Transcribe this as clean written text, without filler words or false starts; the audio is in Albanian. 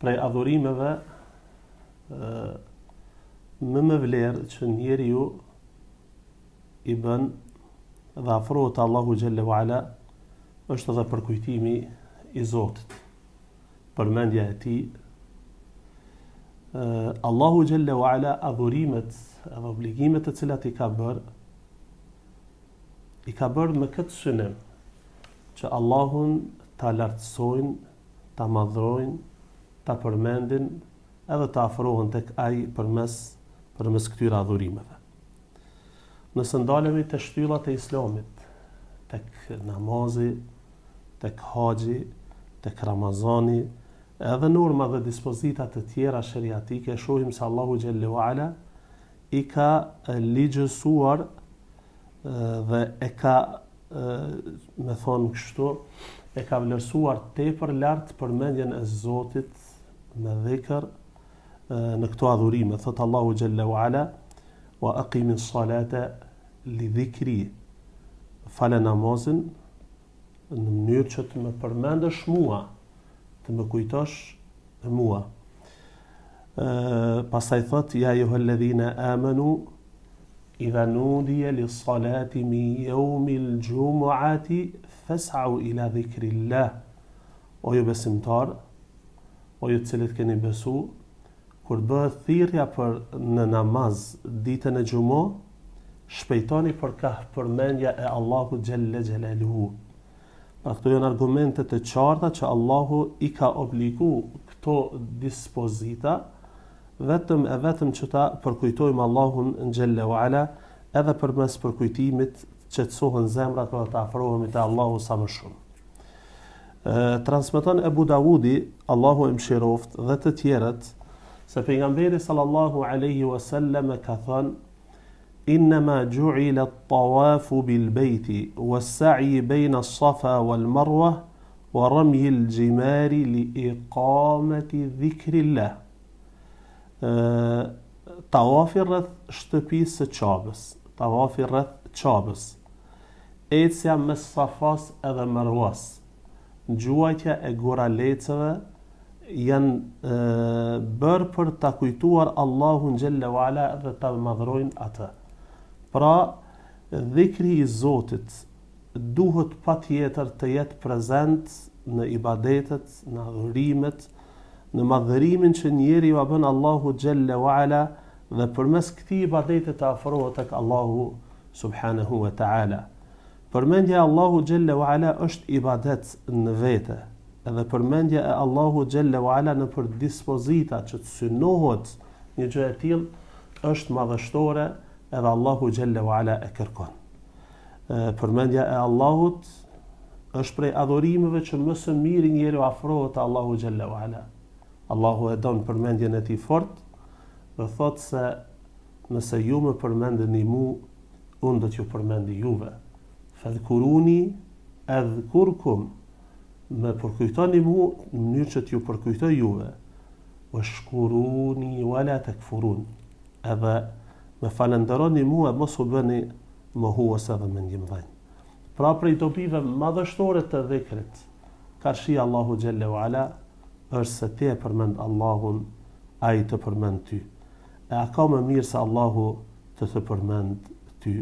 prej adhurimeve më vlerë që njeriu i bën dhe afrohet Allahu xhalla wa ala është edhe përkujtimi i Zotit, përmendja e tij. Allahu xhalla wa ala adhurimet edhe obligimet të cilat i ka bërë me këtë synim që Allahun ta lartësojnë, ta madhrojnë, ta përmendin edhe ta afrohen tek ai përmes këtyre adhurimeve. Nëse ndalemi te shtyllat e Islamit, tek namazi, tek haxhi, tek Ramazani, edhe norma dhe dispozita të tjera sheriatike, shohim se Allahu xhallahu ala i ka ligjësuar dhe e ka me thonë kështu, e ka vlerësuar tepër lart përmendjen e Zotit me dhikr në këto adhurime. Thot Allahu xhallahu ala: "Wa aqimis salata li dhikri", fale namazin në mënyrë që të më përmendesh mua, të më kujtosh mua. Pastaj thot: "Ya ayyuhalladhina amanu idha nudiya lis-salati min yawmil jumu'ati fas'au ila dhikrillah." O ju besimtar, o ju të cilët keni besu, kur bëhet thirrja në namaz ditën e xumë, shpejtoni për ka përmendja e Allahu xhalla xhelaluhu. Pra këto janë argumente të qarta që Allahu i ka obligu këto dispozita vetëm që ta përkujtojmë Allahun xhalla wa ala, edhe përmes përkujtimit qetësohen zemrat dhe të afrohemi te Allahu sa më shumë. Transmeton Ebu Dawudi, Allahu e mëshiroft, dhe të tjerët, se pejgamberi sallallahu alaihi wasallam ka thënë: "Innama ju'ila at-tawafu bil-bayti was-sa'yi bayna as-safa wal-marwa wa ramyi al-jimari li iqamati dhikrillah." Tawafi rreth shtëpisë së Qabës, tawafi rreth Qabës, ecja mes Safas edhe Marwas, gjuajtja e goralecëve janë bërë për ta kujtuar Allahun xhalla wa ala dhe ta madhrojnë atë. Pra, dhikri i Zotit duhet patjetër të jetë prezent në ibadetet, në adhurimet, në madhërimin që njeriu ia bën Allahu xhalla wa ala, dhe përmes këtij ibadeti të afrohet tek Allahu subhanahu wa ta'ala. Përmendja e Allahu xhalla wa ala është ibadet në vete, edhe përmendja e Allahu xhalla wa ala në për dispozita që të synohet një gjë e tillë është madhështore, edhe Allahu xhalla wa ala e kërkon. Përmendja e Allahut është prej adhurimeve që më së miri njeriu afrohet te Allahu xhalla wa ala. Allahu e don përmendjen e tij fort dhe thot se nëse ju më përmendeni mu, unë do t'ju përmendi juve. Fadhkuruni adhkurkum, më përkujtoni mu në mënyrë që t'ju përkujtoj juve. Washkuruni wala takfurun, edhe më falenderoni mu e mos u bëni mohues edhe mendjimdhënj. Pra prej dobive madhështore të dhikrit, karshi Allahu xhalla wa ala, është se ti e përmend Allahun, ai të përmend ty. E a ka më mirë se Allahu të përmend ty?